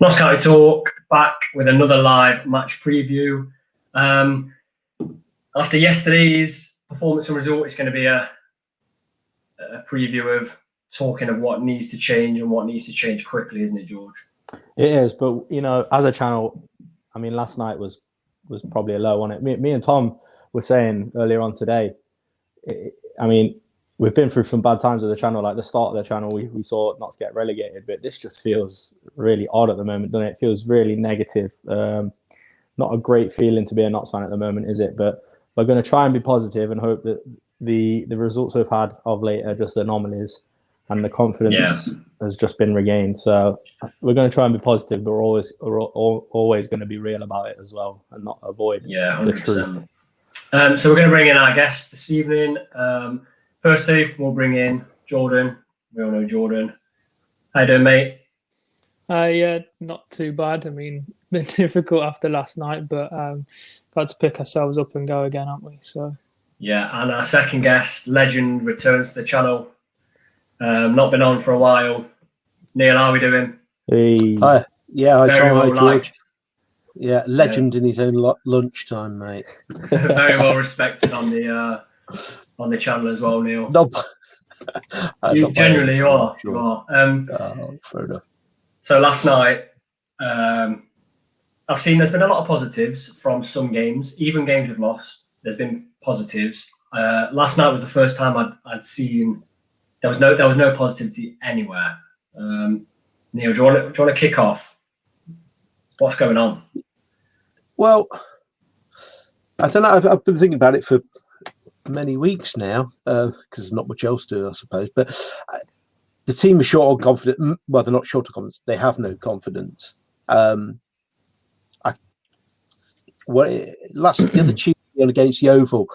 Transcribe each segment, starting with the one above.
Notts County Talk back with another live match preview. After yesterday's performance and result, it's going to be a preview of talking of what needs to change and what needs to change quickly, isn't it, George? It is, but as a channel, I mean, last night was probably a low on it. Me and Tom were saying earlier on today. I mean, we've been through some bad times with the channel. Like the start of the channel, we saw Notts get relegated, but this just feels really odd at the moment, doesn't it? It feels really negative. Not a great feeling to be a Notts fan at the moment, is it? But we're going to try and be positive and hope that the results we've had of late are just anomalies, and the confidence has just been regained. So we're going to try and be positive, but we're always going to be real about it as well, and not avoid the truth. So we're going to bring in our guests this evening. Firstly, we'll bring in Jordan. We all know Jordan. How you doing, mate? Yeah, not too bad. I mean, been difficult after last night, but got to pick ourselves up and go again, haven't we? So yeah, and our second guest, legend, returns to the channel. Not been on for a while. Neil, how are we doing? Hey. Hi. Yeah, hi, Tom. Hi, George. Liked. Yeah, legend in his own lunchtime, mate. Very well respected on the channel as well, Neil. You generally are. Sure. You are. Fair enough. So last night, I've seen there's been a lot of positives from some games, even games we've lost. There's been positives. Last night was the first time I'd seen there was no positivity anywhere. Neil, do you want to kick off? What's going on? Well, I don't know. I've been thinking about it for many weeks now because there's not much else to do, I suppose. But the team is short on confidence. Well, they're not short on confidence. They have no confidence. The other Tuesday against Yeovil,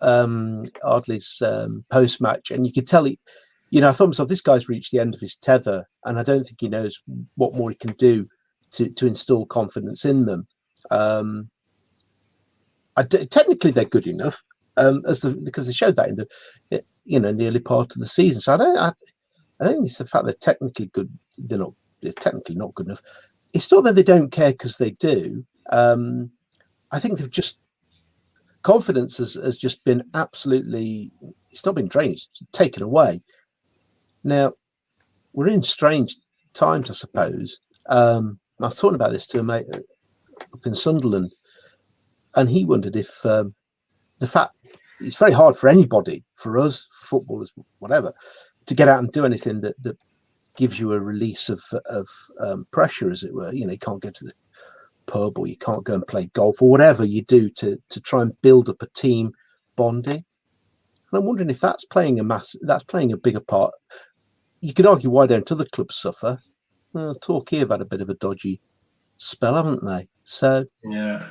Ardley's post match, and you could tell I thought to myself, this guy's reached the end of his tether, and I don't think he knows what more he can do to install confidence in them. Technically, they're good enough, because they showed that in the early part of the season. So I don't think it's the fact they're technically good. They're technically not good enough. It's not that they don't care, because they do. I think they've just confidence has just been absolutely. It's not been drained. It's taken away. Now we're in strange times, I suppose. I was talking about this to a mate up in Sunderland, and he wondered if the fact it's very hard for anybody, for us, footballers, whatever, to get out and do anything that gives you a release of pressure, as it were. You can't go to the pub, or you can't go and play golf, or whatever you do to try and build up a team bonding. And I'm wondering if that's playing a bigger part. You could argue, why don't other clubs suffer? Well, Torquay have had a bit of a dodgy spell, haven't they? So yeah,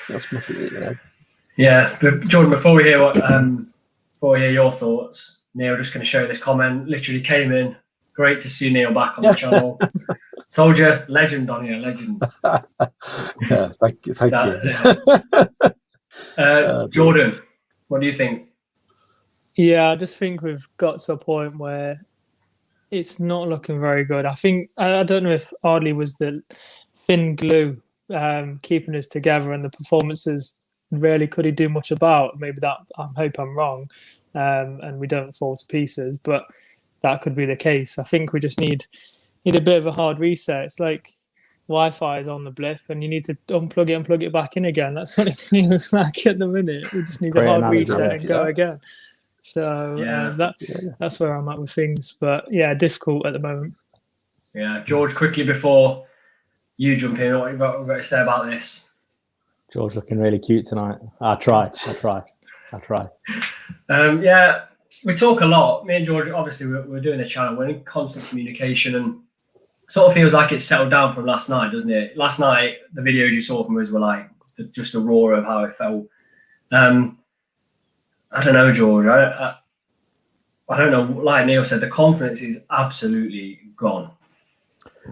that's my thing, Yeah, but Jordan, before we hear your thoughts, Neil, just going to show you this comment. Literally came in. Great to see Neil back on the channel. Told you, legend on here, legend. Yeah, thank you. Jordan, what do you think? Yeah, I just think we've got to a point where it's not looking very good. I think I don't know if Ardley was the thin glue keeping us together, and the performances really could he do much about. Maybe that, I hope I'm wrong, and we don't fall to pieces, but that could be the case. I think we just need a bit of a hard reset. It's like Wi-Fi is on the blip, and you need to unplug it and plug it back in again. That's what it feels like at the minute. We just need a hard reset and go again. So that's where I'm at with things. But yeah, difficult at the moment. Yeah, George, quickly before you jump in, what you've got to say about this? George looking really cute tonight. I try. Yeah, we talk a lot. Me and George, obviously, we're doing the channel. We're in constant communication, and sort of feels like it's settled down from last night, doesn't it? Last night, the videos you saw from us were like just a roar of how it felt. I don't know, George. I don't know. Like Neil said, the confidence is absolutely gone.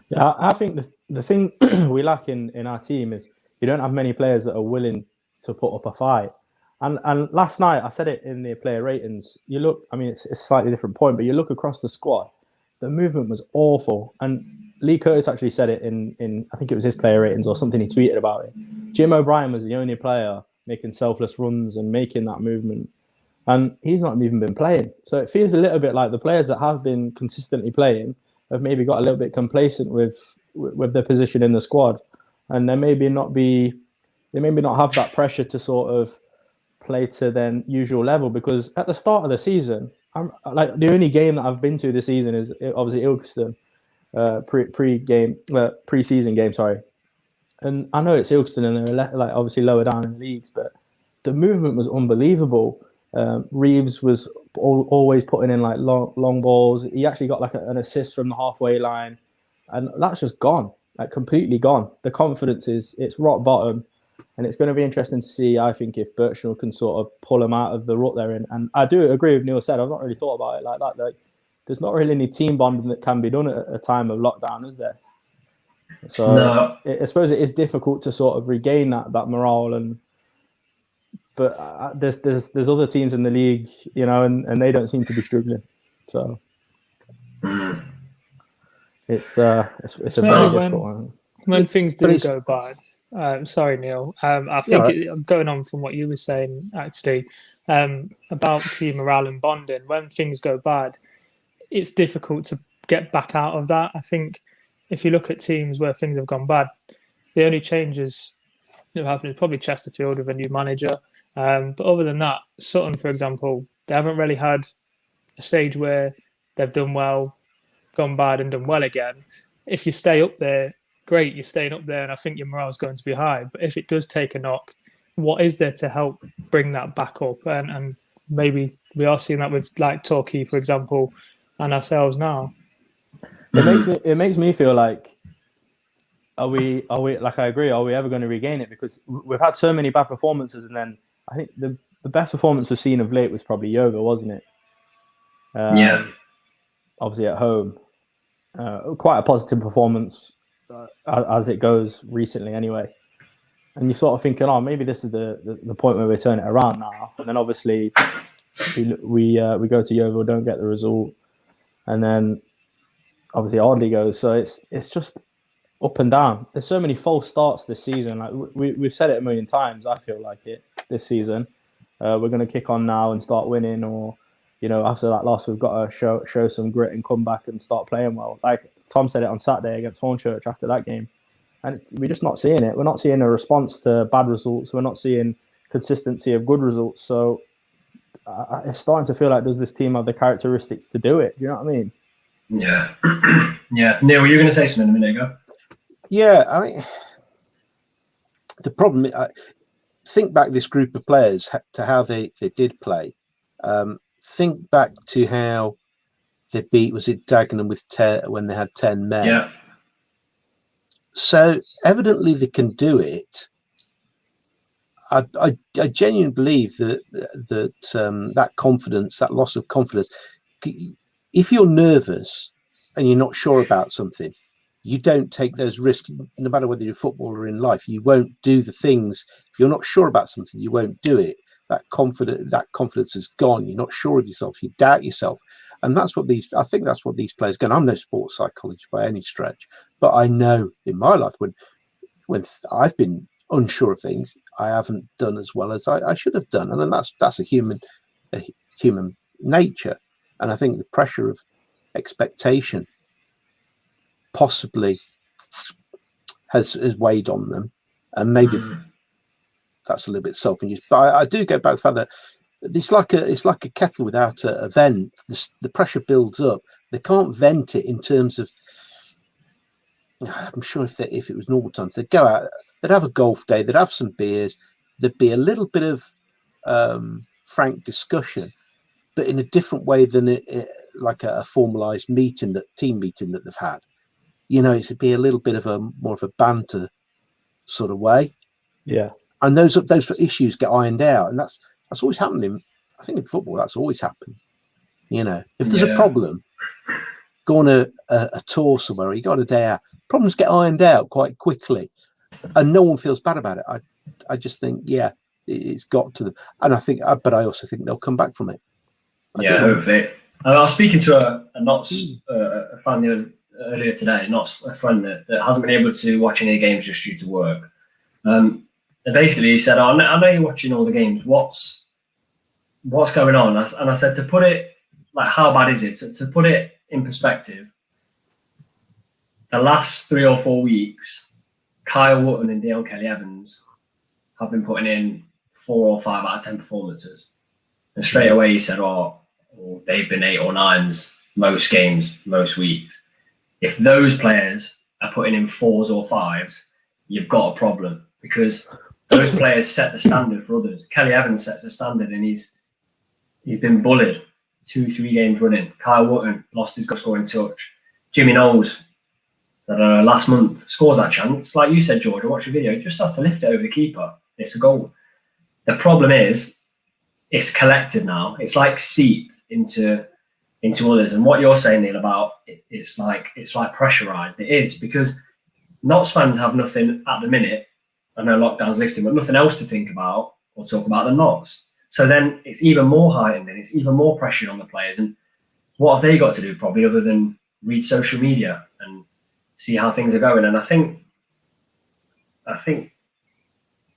Yeah, I think the thing we lack in our team is you don't have many players that are willing to put up a fight. And last night, I said it in the player ratings, you look, I mean, it's a slightly different point, but you look across the squad, the movement was awful. And Lee Curtis actually said it in I think it was his player ratings or something. He tweeted about it. Jim O'Brien was the only player making selfless runs and making that movement, and he's not even been playing. So it feels a little bit like the players that have been consistently playing have maybe got a little bit complacent with their position in the squad, and they maybe not have that pressure to sort of play to their usual level. Because at the start of the season, I'm like, the only game that I've been to this season is obviously Ilkeston. Pre-season game, sorry. And I know it's Ilkeston and they're like obviously lower down in the leagues, but the movement was unbelievable. Reeves was always putting in like long balls. He actually got like an assist from the halfway line, and that's just gone, like completely gone. The confidence it's rock bottom, and it's going to be interesting to see, I think, if Birchnell can sort of pull them out of the rut they're in. And I do agree with Neil said. I've not really thought about it like that. Like, there's not really any team bonding that can be done at a time of lockdown, is there? So No. I suppose it is difficult to sort of regain that morale. But there's other teams in the league, you know, and they don't seem to be struggling. So it's a very difficult one. When things do go bad. Sorry, Neil. I think going on from what you were saying, actually, about team morale and bonding, when things go bad, it's difficult to get back out of that. I think if you look at teams where things have gone bad, the only changes that have happened is probably Chesterfield with a new manager. But other than that, Sutton, for example, they haven't really had a stage where they've done well, gone bad, and done well again. If you stay up there, great, you're staying up there, and I think your morale is going to be high. But if it does take a knock, what is there to help bring that back up? And maybe we are seeing that with like Torquay, for example, and ourselves now. It makes me feel like, are we like, I agree, are we ever going to regain it? Because we've had so many bad performances, and then I think the best performance we've seen of late was probably Yeovil, wasn't it? Obviously at home, quite a positive performance as it goes recently anyway. And you're sort of thinking, oh, maybe this is the point where we turn it around now. And then obviously we go to Yeovil, don't get the result, and then obviously Ardley goes. So it's just up and down. There's so many false starts this season. Like we've said it a million times. I feel like it this season. We're going to kick on now and start winning, or after that loss, we've got to show some grit and come back and start playing well. Like Tom said it on Saturday against Hornchurch after that game, and we're just not seeing it. We're not seeing a response to bad results. We're not seeing consistency of good results. So it's starting to feel like, does this team have the characteristics to do it? Do you know what I mean? Yeah. Yeah. Neil, were you going to say something a minute ago? Yeah, I mean, the problem, think back this group of players to how they did play. Think back to how they beat, was it Dagenham with 10 when they had 10 men? Yeah. So evidently they can do it. I genuinely believe that confidence, that loss of confidence, if you're nervous and you're not sure about something, you don't take those risks. No matter whether you're a footballer or in life, you won't do the things. If you're not sure about something, you won't do it. That confidence is gone. You're not sure of yourself. You doubt yourself, and I think that's what these players go. I'm no sports psychologist by any stretch, but I know in my life when I've been unsure of things, I haven't done as well as I should have done, and then that's a human nature. And I think the pressure of expectation possibly has weighed on them, and maybe that's a little bit self-induced. But I do go back to the fact that it's like a kettle without a vent. The pressure builds up. They can't vent it in terms of. I'm sure if it was normal times, they'd go out, they'd have a golf day, they'd have some beers, there'd be a little bit of frank discussion, but in a different way than like a formalized team meeting that they've had. It'd be a little bit of more of a banter sort of way. Yeah. And those issues get ironed out, and that's always happening. I think in football that's always happened. If there's a problem, go on a tour somewhere, or you got a day out, problems get ironed out quite quickly, and no one feels bad about it. I just think, it's got to them, and but I also think they'll come back from it. Hopefully. I was speaking to a fan earlier today, not a friend that hasn't been able to watch any games just due to work. And basically he said, I know you're watching all the games. What's going on? And I said, to put it, like, how bad is it? To put it in perspective, the last 3 or 4 weeks, Kyle Wootton and Dale Kelly-Evans have been putting in 4 or 5 out of 10 performances. And straight away he said, they've been 8 or 9s most games, most weeks. If those players are putting in 4s or 5s, you've got a problem, because those players set the standard for others. Kelly-Evans sets the standard, and he's been bullied 2-3 games running. Kyle Wootton lost his goal scoring touch. Jimmy Knowles, last month, scores that chance. Like you said, George, I watched your video, he just has to lift it over the keeper. It's a goal. The problem is, it's collective now. It's like seeped into others. And what you're saying, Neil, about it's like pressurized. It is, because Notts fans have nothing at the minute. I know lockdown's lifting, but nothing else to think about or talk about than Notts. So then it's even more heightened, and it's even more pressure on the players. And what have they got to do, probably, other than read social media and see how things are going? And I think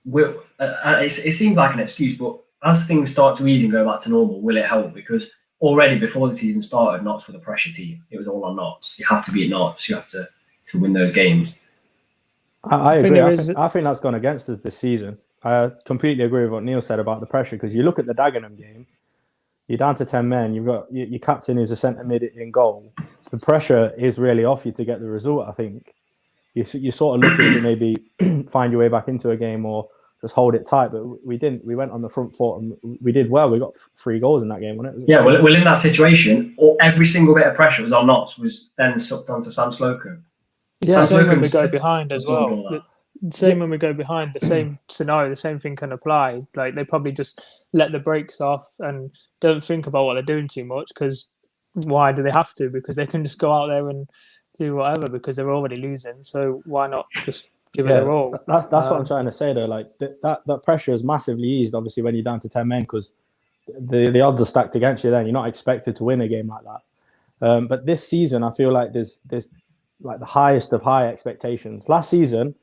it seems like an excuse, but as things start to ease and go back to normal, will it help? Because already before the season started, Notts were the pressure team. It was all on Notts. You have to beat Notts. You have to win those games. I agree. I think that's gone against us this season. I completely agree with what Neil said about the pressure, because you look at the Dagenham game, you're down to 10 men, you've got your captain is a centre mid in goal. The pressure is really off you to get the result, I think. You're sort of looking to maybe find your way back into a game or just hold it tight, but we didn't. We went on the front foot and we did well. We got 3 goals in that game, wasn't it? Yeah, well, in that situation, every single bit of pressure was on Notts, was then sucked onto Sam Slocum. Yeah, same when we go behind as well. Same when we go behind, the same scenario, the same thing can apply. Like, they probably just let the brakes off and don't think about what they're doing too much, because why do they have to? Because they can just go out there and do whatever, because they're already losing. So why not just give it their all? That's what I'm trying to say, though. Like, that pressure is massively eased, obviously, when you're down to 10 men, because the odds are stacked against you then. You're not expected to win a game like that. But this season, I feel like there's like the highest of high expectations. Last season,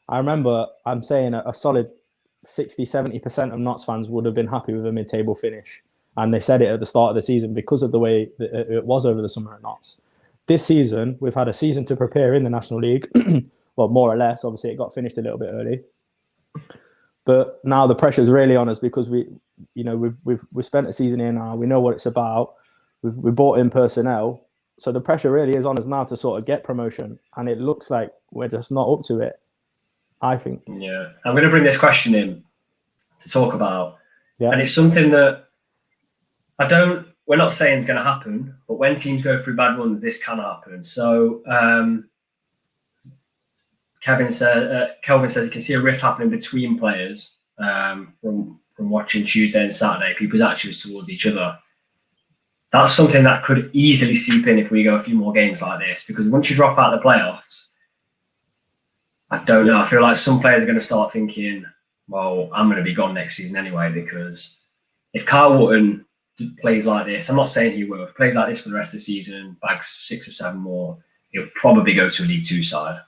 I remember I'm saying a solid 60-70% of Notts fans would have been happy with a mid-table finish. And they said it at the start of the season because of the way that it was over the summer at Notts. This season, we've had a season to prepare in the National League. Well, more or less. Obviously, it got finished a little bit early. But now the pressure's really on us, because we've spent a season here now. We know what it's about. We brought in personnel. So the pressure really is on us now to sort of get promotion. And it looks like we're just not up to it, I think. Yeah. I'm going to bring this question in to talk about. Yeah. And it's something that we're not saying it's going to happen, but when teams go through bad runs, this can happen. So Kelvin says he can see a rift happening between players from watching Tuesday and Saturday, people's attitudes towards each other. That's something that could easily seep in if we go a few more games like this, because once you drop out the playoffs, I don't know. I feel like some players are going to start thinking, well, I'm going to be gone next season anyway, because if Kyle Wootton plays like this, I'm not saying he will, if he plays like this for the rest of the season, bags 6 or 7 more, he'll probably go to a League 2 side.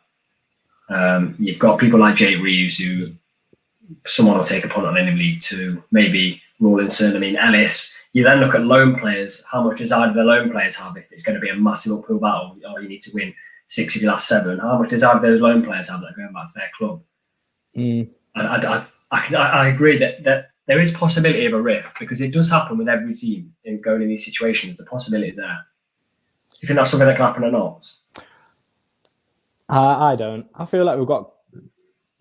You've got people like Jake Reeves, who someone will take a punt on in League 2, maybe Rawlinson. I mean, Ellis. You then look at loan players. How much desire do the loan players have if it's going to be a massive uphill battle? Or you need to win 6 of your last 7. How much desire do those loan players have that are going back to their club? I agree that there is possibility of a rift, because it does happen with every team in going in these situations. The possibility is there. Do you think that's something that can happen or not? I don't. I feel like we've got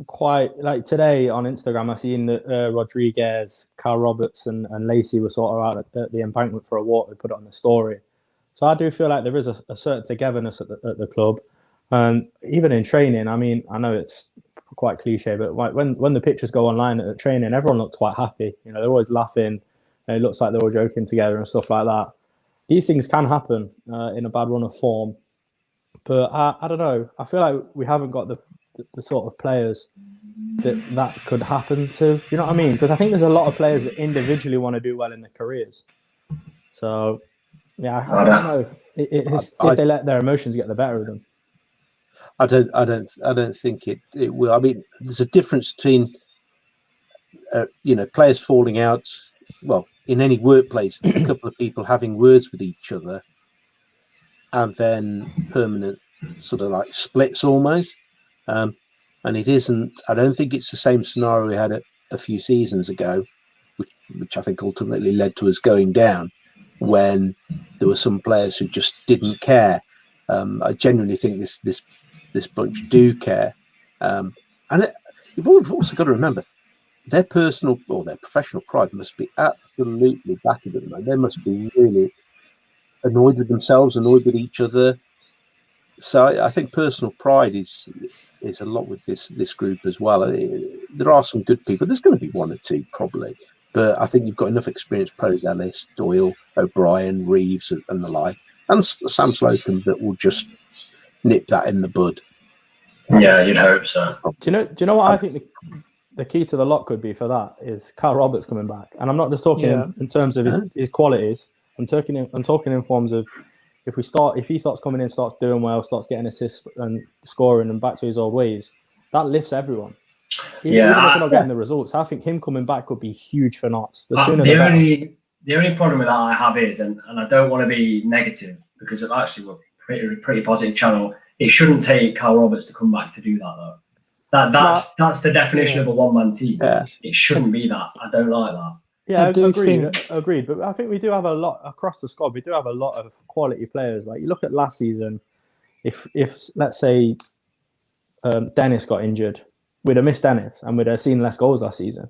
quite, like today on Instagram, I seen that Rodriguez, Carl Roberts and Lacey were sort of out at the embankment for a walk. They put it on the story. So I do feel like there is a certain togetherness at the club. And even in training, I mean, I know it's quite cliche, but like when the pictures go online at training, everyone looked quite happy. You know, they're always laughing. And it looks like they're all joking together and stuff like that. These things can happen in a bad run of form. But I don't know. I feel like we haven't got the sort of players that could happen to. You know what I mean? Because I think there's a lot of players that individually want to do well in their careers. So Yeah, I don't know. If they let their emotions get the better of them. I don't think it will. I mean, there's a difference between players falling out. Well, in any workplace, a couple of people having words with each other, and then permanent sort of like splits almost. And it isn't. I don't think it's the same scenario we had a few seasons ago, which I think ultimately led to us going down, when there were some players who just didn't care. I genuinely think this bunch do care, and you've also got to remember their personal or their professional pride must be absolutely battered at the moment. They must be really annoyed with themselves, annoyed with each other. So I think personal pride is a lot with this group as well. There are some good people. There's going to be one or two probably, but I think you've got enough experienced pros, Ellis, Doyle, O'Brien, Reeves, and the like, and Sam Slocum that will just nip that in the bud. Yeah, you'd hope so. Do you know what I think the key to the lot could be for that is Carl Roberts coming back, and I'm not just talking in terms of his qualities. I'm talking in forms of if he starts coming in, starts doing well, starts getting assists and scoring and back to his old ways, that lifts everyone. Even if we're not getting the results, I think him coming back could be huge for Notts. The only problem with that I have is, and I don't want to be negative because it actually we're pretty positive channel. It shouldn't take Carl Roberts to come back to do that though. That's the definition of a one-man team. Yeah. It shouldn't be that. I don't like that. Yeah, agreed. But I think we do have a lot across the squad. We do have a lot of quality players. Like you look at last season, if let's say Dennis got injured, we'd have missed Dennis and we'd have seen less goals last season.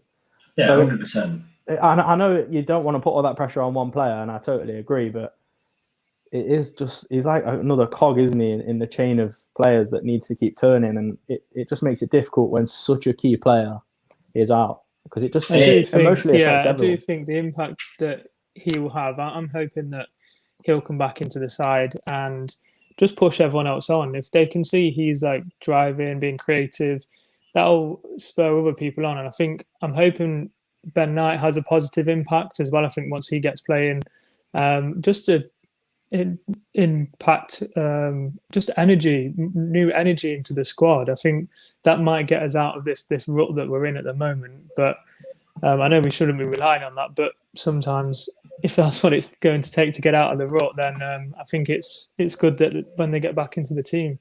Yeah, 100%. I know you don't want to put all that pressure on one player, and I totally agree. But he's like another cog, isn't he, in the chain of players that needs to keep turning, and it just makes it difficult when such a key player is out. Because it just emotionally affects everyone. I do think the impact that he will have, I'm hoping that he'll come back into the side and just push everyone else on. If they can see he's like driving, being creative, that'll spur other people on. And I'm hoping Ben Knight has a positive impact as well. I think once he gets playing, just to impact just new energy into the squad. I think that might get us out of this rut that we're in at the moment. But I know we shouldn't be relying on that. But sometimes, if that's what it's going to take to get out of the rut, then I think it's good that when they get back into the team.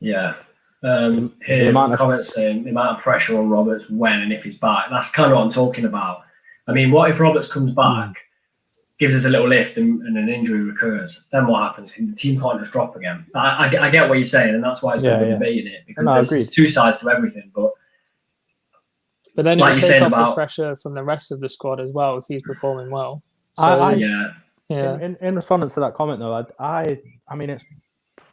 Yeah. Here, comments saying the amount of pressure on Roberts when and if he's back. That's kind of what I'm talking about. I mean, what if Roberts comes back? Gives us a little lift and an injury recurs, then what happens? The team can't just drop again. I get what you're saying, and that's why it's good debating it, because there's two sides to everything. But then like it will take off the pressure from the rest of the squad as well if he's performing well. So in response to that comment, though, I mean, I'm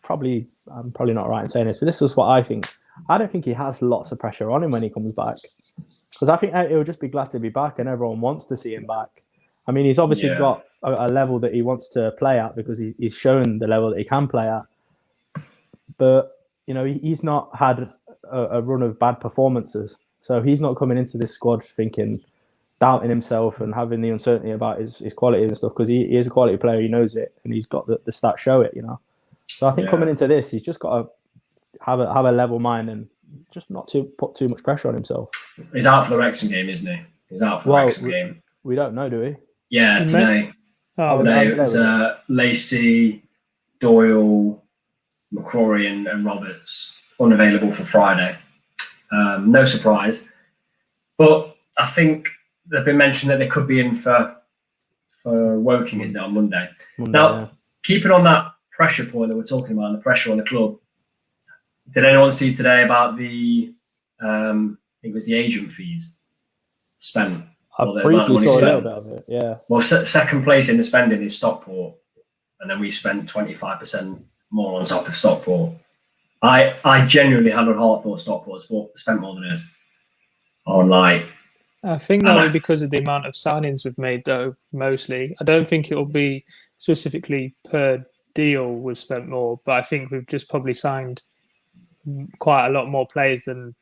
probably not right in saying this, but this is what I think. I don't think he has lots of pressure on him when he comes back, because I think he'll just be glad to be back, and everyone wants to see him back. I mean, he's obviously got a level that he wants to play at because he's shown the level that he can play at. But, he's not had a run of bad performances. So he's not coming into this squad doubting himself and having the uncertainty about his quality and stuff, because he is a quality player. He knows it, and he's got the stats show it, So I think coming into this, he's just got to have a level mind and just not to put too much pressure on himself. He's out for the Wrexham game, isn't he? He's out for the Wrexham game. We don't know, do we? Yeah, today. Today it was Lacey, Doyle, McCrory and Roberts unavailable for Friday. No surprise. But I think they've been mentioned that they could be in for Woking, isn't it, on Monday? Now, keeping on that pressure point that we're talking about and the pressure on the club, did anyone see today about the, I think it was the agent fees spent? I briefly saw a little bit of it, yeah. Well, second place in the spending is Stockport, and then we spent 25% more on top of Stockport. I genuinely had a heart thought Stockport spent more than us on I think that'll be because of the amount of signings we've made, though, mostly. I don't think it'll be specifically per deal we've spent more, but I think we've just probably signed quite a lot more players than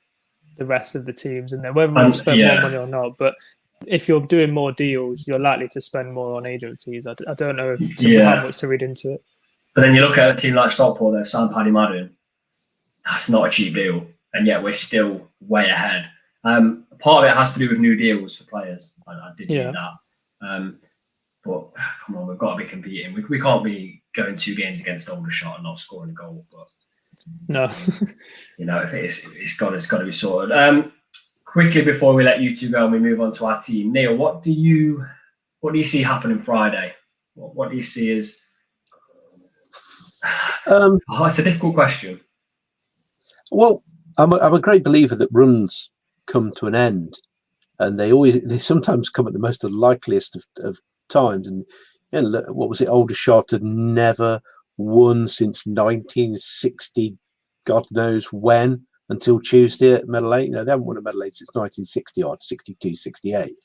the rest of the teams, and then whether we've spent more money or not. But if you're doing more deals, you're likely to spend more on agent fees. I don't know how much to read into it. But then you look at a team like Stockport, they've signed Paddy Madden. That's not a cheap deal, and yet we're still way ahead. Part of it has to do with new deals for players. I did read that. But come on, we've got to be competing. We can't be going 2 games against Aldershot and not scoring a goal. But no, it's got to be sorted. Quickly before we let you two go and we move on to our team, Neil, what do you see happening Friday? What do you see as? It's a difficult question. Well, I'm a great believer that runs come to an end, and they sometimes come at the most unlikeliest of times. And what was it? Aldershot had never won since 1960, God knows when, until Tuesday at Medal 8. No, they haven't won a Medal 8 since 1960 odd, 62, 68.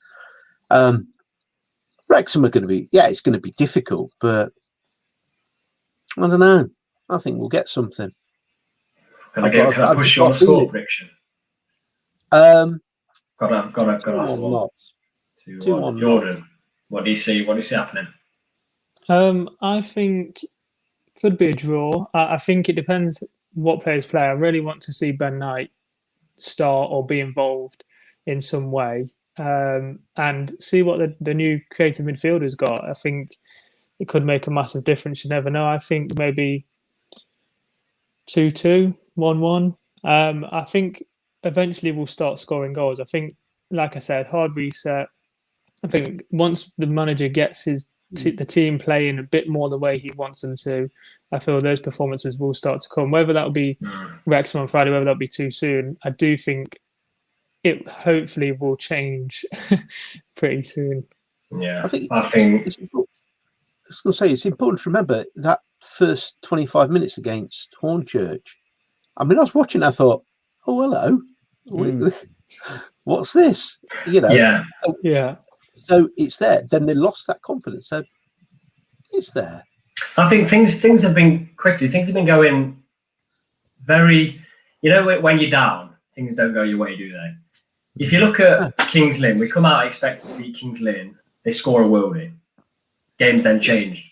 Wrexham are going to be, it's going to be difficult, but I don't know. I think we'll get something. Can I push you on a score prediction? Got to ask one. 2-1. Jordan, what do you see? What do you see happening? I think it could be a draw. I think it depends what players play. I really want to see Ben Knight start or be involved in some way, and see what the new creative midfielder's got. I think it could make a massive difference. You never know. I think maybe 2-2, 1-1. I think eventually we'll start scoring goals. I think, like I said, hard reset. I think once the manager gets the team playing a bit more the way he wants them to, I feel those performances will start to come. Whether that'll be Wrexham on Friday, whether that'll be too soon, I do think it hopefully will change pretty soon. Yeah, I think it's important. I was going to say, it's important to remember that first 25 minutes against Hornchurch. I mean, I was watching, I thought, oh, hello. What's this? Yeah. So it's there. Then they lost that confidence. So it's there. I think things have been going very, when you're down, things don't go your way, do they? If you look at Kings Lynn, we come out expecting to beat Kings Lynn. They score a worldie. Games then changed.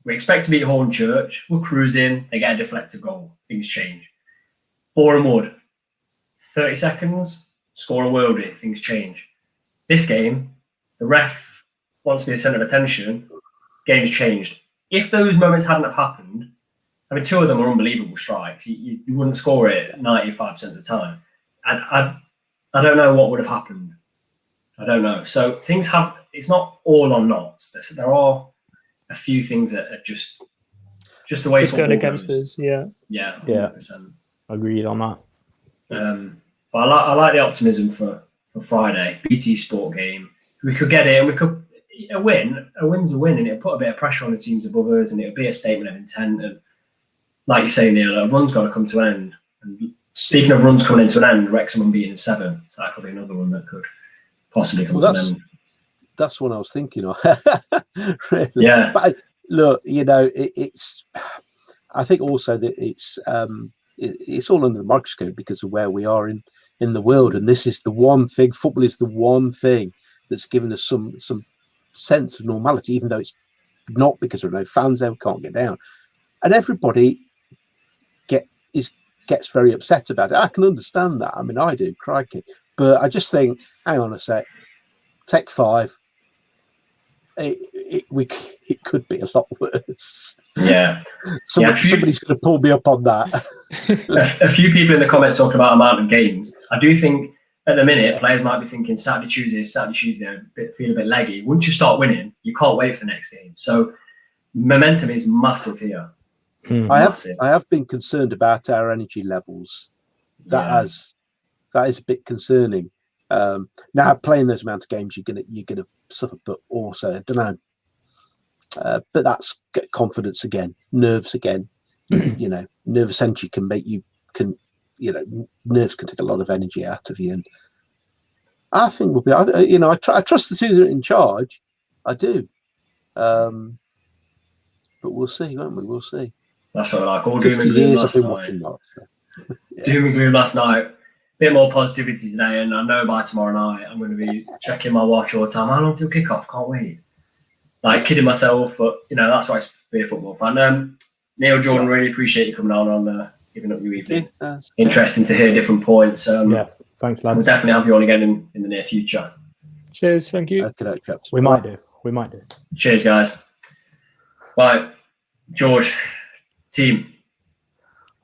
We expect to beat Hornchurch. We're cruising. They get a deflected goal. Things change. Boreham Wood, 30 seconds, score a worldie. Things change. This game, the ref wants to be the centre of attention. Game's changed. If those moments hadn't have happened, I mean, 2 of them are unbelievable strikes. You wouldn't score it 95% of the time. I don't know what would have happened. I don't know. So things have. It's not all on knots. There are a few things that are just the way it's going against us. Yeah. 100%. Agreed on that. But I like the optimism for Friday. BT Sport game. We could get it, and we could a win. A win's a win, and it'll put a bit of pressure on the teams above us, and it'll be a statement of intent. And like you say, Neil, a run's got to come to an end. And speaking of runs coming into an end, Wrexham unbeaten 7, so that could be another one that could possibly come to an end. That's what I was thinking of. Really. Yeah. But look, it's. I think also that it's all under the microscope because of where we are in the world, and this is the one thing. Football is the one thing that's given us some sense of normality, even though it's not, because there are no fans there, we can't get down, and everybody gets very upset about it. I can understand that. I mean, I do, crikey, but I just think, hang on a sec, take 5. It could be a lot worse. Yeah. Somebody's going to pull me up on that. A few people in the comments talking about amount of games. I do think at the minute players might be thinking Saturday, Tuesday, feel a bit leggy. Once you start winning, you can't wait for the next game. So momentum is massive here. I have been concerned about our energy levels. That is a bit concerning. Now playing those amount of games, you're gonna suffer, but also I don't know. But that's confidence again, nerves again. Nervous energy can make you nerves can take a lot of energy out of you, and I think we'll be. I trust the two that are in charge. I do, but we'll see, won't we? We'll see. That's what I like. All 50 years I've been watching that. Doom and gloom last night. bit more positivity today, and I know by tomorrow night I'm going to be checking my watch all the time. How long till kick-off? Can't wait. Like, kidding myself, but, that's why it's to be a football fan. Neil, Jordan, really appreciate you coming on giving up your evening. Interesting to hear different points. Thanks, lads. We'll definitely have you on again in the near future. Cheers, thank you. Okay, chaps. We might do. Cheers, guys. Right, George, team.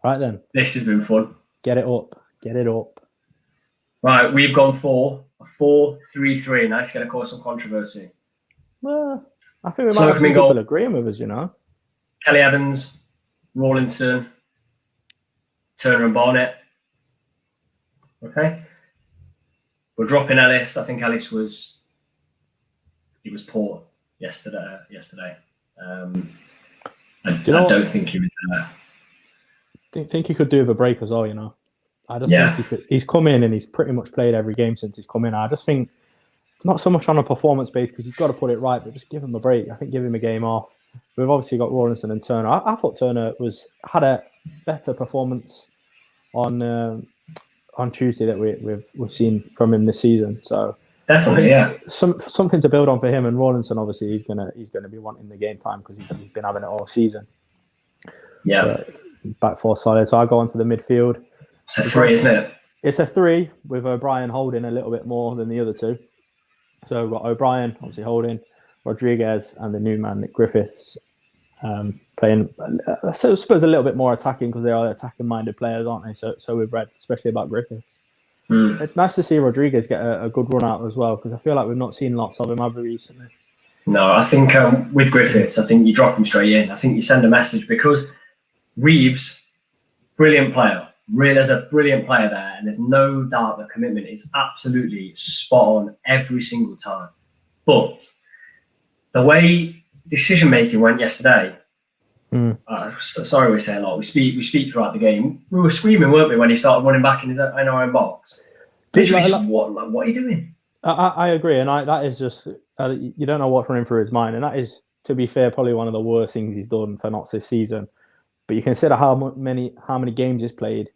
Right then. This has been fun. Get it up. Right, we've gone for a 4-3-3. Now it's going to cause some controversy. Well, I think we might have some people agreeing with us, Kelly Evans, Rawlinson, Turner and Barnett. Okay. We're dropping Ellis. I think Ellis was poor yesterday. I don't think he was there. I think he could do with a break as well, I just think he could. He's come in and he's pretty much played every game since he's come in. I just think not so much on a performance base because he's got to put it right, but just give him a break. I think give him a game off. We've obviously got Rawlinson and Turner. I thought Turner had a better performance on Tuesday that we've seen from him this season. So definitely, something to build on for him. And Rawlinson, obviously, he's gonna be wanting the game time because he's been having it all season. Yeah, but back four solid. So I go onto the midfield. It's a 3, isn't it? It's a 3 with O'Brien holding a little bit more than the other 2. So we've got O'Brien obviously holding, Rodriguez, and the new man Nick Griffiths playing. I suppose a little bit more attacking because they are attacking-minded players, aren't they? So we've read especially about Griffiths. It's nice to see Rodriguez get a good run out as well because I feel like we've not seen lots of him have recently. No, I think with Griffiths, I think you drop him straight in. I think you send a message because Reeves, brilliant player. Really, there's a brilliant player there, and there's no doubt the commitment is absolutely spot on every single time. But the way decision making went yesterday, sorry we say a lot. We speak throughout the game. We were screaming, weren't we, when he started running back in our own box? Literally, what are you doing? I agree, and that is just you don't know what's running through his mind, and that is, to be fair, probably one of the worst things he's done for Notts this season. But you consider how many games he's played.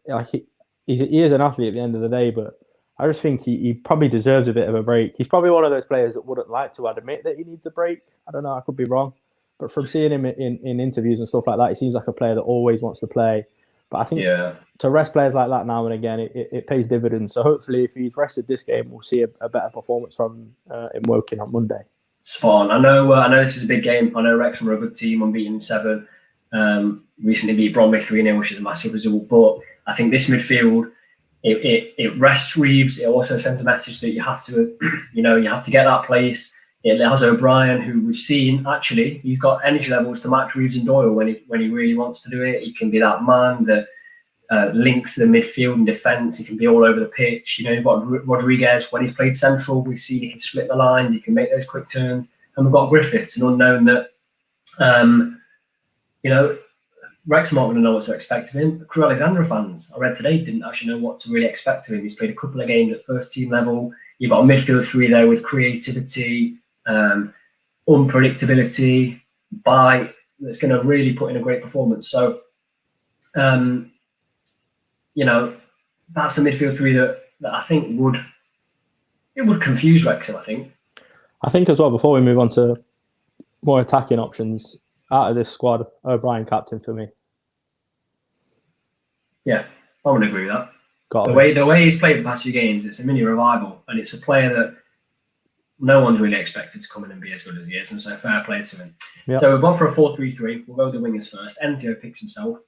Like he is an athlete at the end of the day, but I just think he probably deserves a bit of a break. He's probably one of those players that wouldn't like to admit that he needs a break. I don't know, I could be wrong. But from seeing him in interviews and stuff like that, he seems like a player that always wants to play. But I think to rest players like that now and again, it pays dividends. So hopefully if he's rested this game, we'll see a better performance from him Woking on Monday. Spot on. I know this is a big game. I know Wrexham are a good team, unbeaten 7. Recently beat Bromley 3-0, which is a massive result. But I think this midfield, it rests Reeves. It also sends a message that you have to, you have to get that place. It has O'Brien, who we've seen actually, he's got energy levels to match Reeves and Doyle when he really wants to do it. He can be that man that links the midfield and defence. He can be all over the pitch. You've got Rodriguez when he's played central. We've seen he can split the lines. He can make those quick turns. And we've got Griffiths, an unknown that, Wrexham aren't going to know what to expect of him. Crew Alexandra fans, I read today, didn't actually know what to really expect of him. He's played a couple of games at first team level. You've got a midfield 3 there with creativity, unpredictability, bite, that's going to really put in a great performance. So, that's a midfield 3 that I think would confuse Wrexham, I think as well, before we move on to more attacking options, out of this squad, O'Brien captain for me. Yeah, I would agree with that. The way he's played the past few games, it's a mini revival, and it's a player that no one's really expected to come in and be as good as he is, and so fair play to him. Yep. So we've gone for a 4-3-3. We'll go with the wingers first. Enzio picks himself.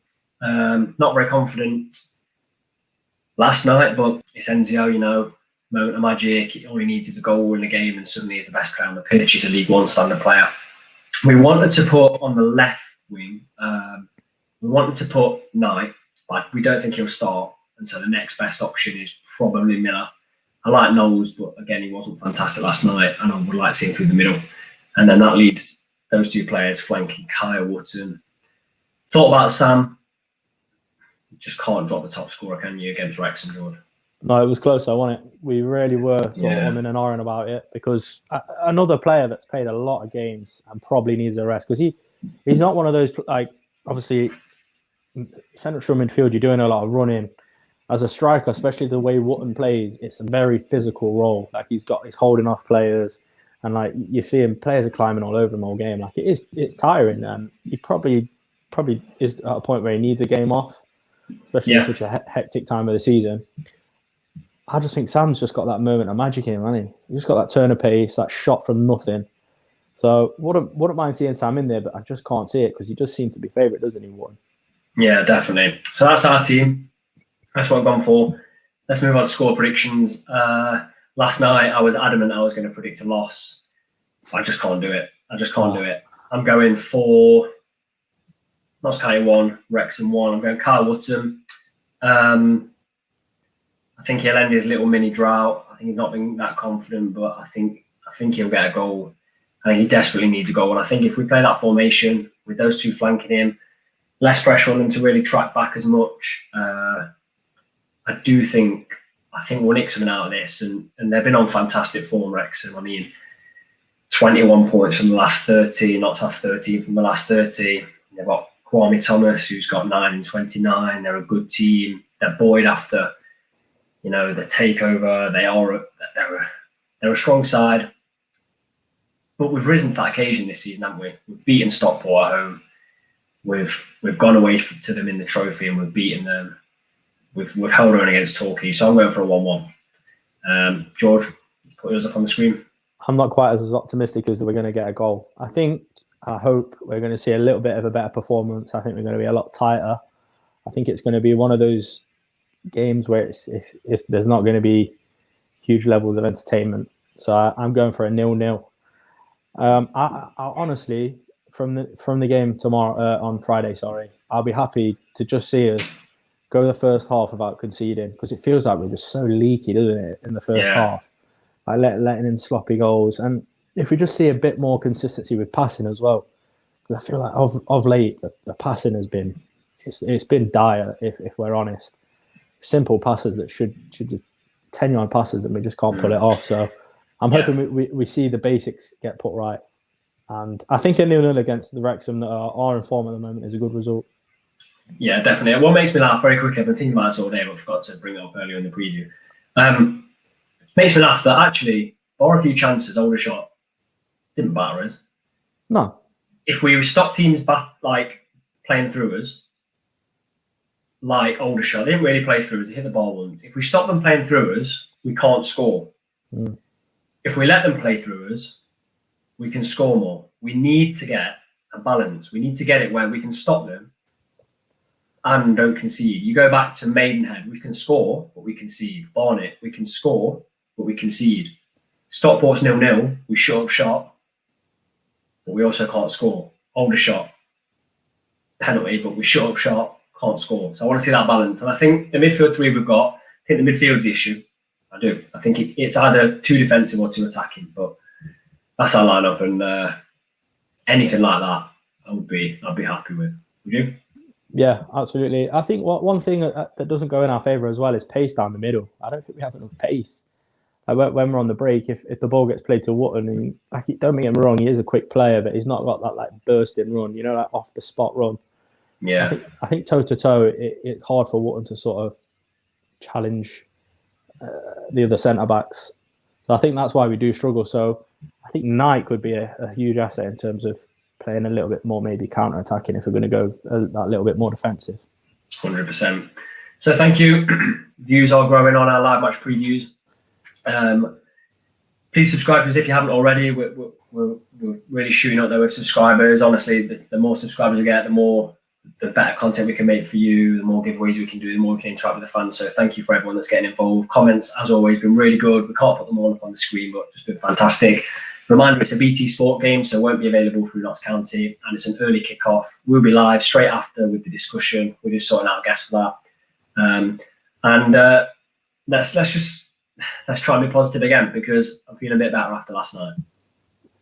Not very confident last night, but it's Enzio, moment of magic. All he needs is a goal in the game, and suddenly he's the best player on the pitch. He's a League One standard player. We wanted to put on the left wing, we wanted to put Knight, but we don't think he'll start. And so the next best option is probably Miller. I like Knowles, but again, he wasn't fantastic last night, and I would like to see him through the middle. And then that leaves those 2 players flanking Kyle Wootton. Thought about Sam. You just can't drop the top scorer, can you, against Wrexham, George? No, it was close. I want it. We really were sort of umming and ahhing about it because another player that's played a lot of games and probably needs a rest because he's not one of those, like, obviously central midfield, you're doing a lot of running as a striker, especially the way Wootton plays, it's a very physical role. Like he's holding off players, and like you see him, players are climbing all over him all game. Like it's tiring, and he probably is at a point where he needs a game off, especially in such a hectic time of the season. I just think Sam's just got that moment of magic in him, hasn't he? He's just got that turn of pace, that shot from nothing. So wouldn't mind seeing Sam in there, but I just can't see it because he just seems to be favourite, doesn't he, Wootton? Yeah, definitely. So that's our team. That's what I've gone for. Let's move on to score predictions. Last night, I was adamant I was going to predict a loss. I just can't do it. Do it. I'm going for Notts County 1, Wrexham 1. I'm going Kyle Wootton. I think he'll end his little mini drought. I think he's not been that confident, but I think he'll get a goal. I think he desperately needs a goal. And I think if we play that formation with those two flanking him, less pressure on them to really track back as much, I think we'll nick something out of this. And they've been on fantastic form, Wrexham. I mean, 21 points from the last 30, Notts have 13 from the last 30. They've got Kwame Thomas, who's got 9 and 29. They're a good team. They're buoyed after, the takeover. They're a strong side. But we've risen to that occasion this season, haven't we? We've beaten Stockport at home. We've gone away to them in the trophy and we've beaten them. We've held our own against Torquay, so I'm going for a 1-1. George, put yours up on the screen. I'm not quite as optimistic as we're going to get a goal. I hope we're going to see a little bit of a better performance. I think we're going to be a lot tighter. I think it's going to be one of those games where there's not going to be huge levels of entertainment. So I'm going for a 0-0. I honestly, from the game tomorrow on Friday, I'll be happy to just see us go the first half without conceding, because it feels like we're just so leaky, doesn't it, in the first half? Like letting in sloppy goals, and if we just see a bit more consistency with passing as well, because I feel like of late the passing has been it's been dire. If we're honest, simple passes that should 10-yard passes that we just can't pull it off. So I'm hoping we see the basics get put right, and I think a 0-0 against the Wrexham that are in form at the moment is a good result. Yeah, definitely. What makes me laugh very quickly, I've been thinking about this all day, but I forgot to bring it up earlier in the preview. Makes me laugh that actually, for a few chances, Aldershot didn't batter us. No. If we stop teams playing through us, like Aldershot, they didn't really play through us, they hit the ball once. If we stop them playing through us, we can't score. If we let them play through us, we can score more. We need to get a balance. We need to get it where we can stop them and don't concede. You go back to Maidenhead, we can score, but we concede. Barnet, we can score, but we concede. Stockport's 0-0, we shut up shop, but we also can't score. Aldershot, penalty, but we shut up shop, can't score. So I want to see that balance. And I think the midfield three we've got, I think the midfield's the issue. I do. I think it's either too defensive or too attacking, but that's our lineup, and anything like that, I'd be happy with. Would you? Yeah, absolutely. I think one thing that doesn't go in our favour as well is pace down the middle. I don't think we have enough pace. Like when we're on the break, if the ball gets played to Wootton, and don't get me wrong, he is a quick player, but he's not got that like bursting run, like off the spot run. Yeah. I think toe to toe, it's hard for Wootton to sort of challenge the other centre backs. So I think that's why we do struggle. So I think Knight could be a huge asset in terms of playing a little bit more, maybe counter attacking if we're going to go that little bit more defensive. 100%. So thank you. Views are growing on our live match previews. Please subscribe to us if you haven't already. We're really shooting up there with subscribers. Honestly, the more subscribers we get, the better content we can make for you, the more giveaways we can do, the more we can interact with the fans. So thank you for everyone that's getting involved. Comments, as always, been really good. We can't put them all up on the screen, but just been fantastic. Reminder, it's a BT Sport game, so it won't be available through Notts County, and it's an early kickoff. We'll be live straight after with the discussion. We're just sorting out guests for that. Let's try and be positive again, because I'm feeling a bit better after last night.